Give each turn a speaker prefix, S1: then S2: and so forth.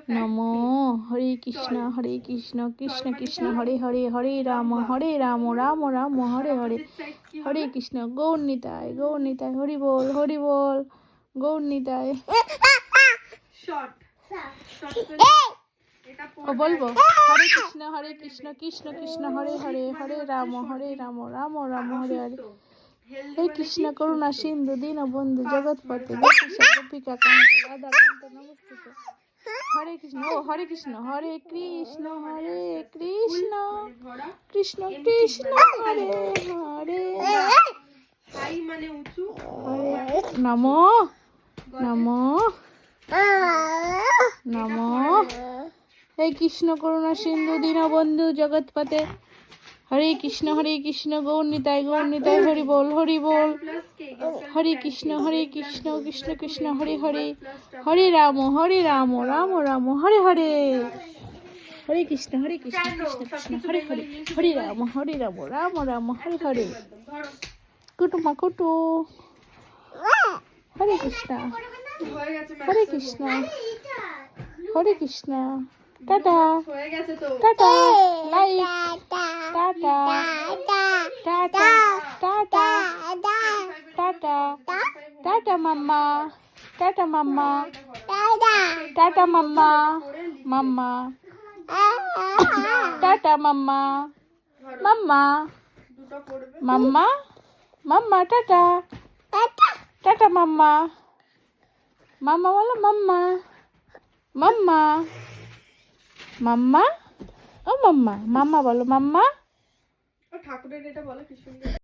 S1: নমো হরে কৃষ্ণ কৃষ্ণ কৃষ্ণ হরে হরে হরে রাম রাম রাম হরে হরে হরে কৃষ্ণ গৌর নিতাই হরি বল গৌর নিতাই বলবো হরে কৃষ্ণ কৃষ্ণ কৃষ্ণ হরে হরে হরে রাম রাম রাম হরে হরে হে কৃষ্ণ করুণা সিন্ধু দীনবন্ধু জগৎপতি গোপিকা কান্ত রাধা কান্ত নমস্তুতে হরে কৃষ্ণ হরে কৃষ্ণ কৃষ্ণ কৃষ্ণ হরে হরে নমো নমো নমো হে কৃষ্ণ করুণা সিন্ধু দীনবন্ধু জগৎপতে হরে কৃষ্ণ গৌর নিতাই হরি বল হরে কৃষ্ণ কৃষ্ণ কৃষ্ণ হরে হরে হরে রাম রাম হরে হরে হরে কৃষ্ণ কৃষ্ণ কৃষ্ণ হরে হরে হরে রাম রাম রাম হরে হরে কুটুমা কুটু হরে কৃষ্ণ হরে কৃষ্ণ টাটা টাটা লাইক টাটা টাটা টাটা টাটা টাটা মাম্মা টাটা মাম্মা টাটা মাম্মা মাম্মা টাটা মাম্মা মাম্মা মাম্মা মাম্মা টাটা টাটা মাম্মা মাম্মা বলো মাম্মা মাম্মা মাম্মা ও মাম্মা মাম্মা বলো মাম্মা ঠাকুরের এটা বলো কি সুন্দর।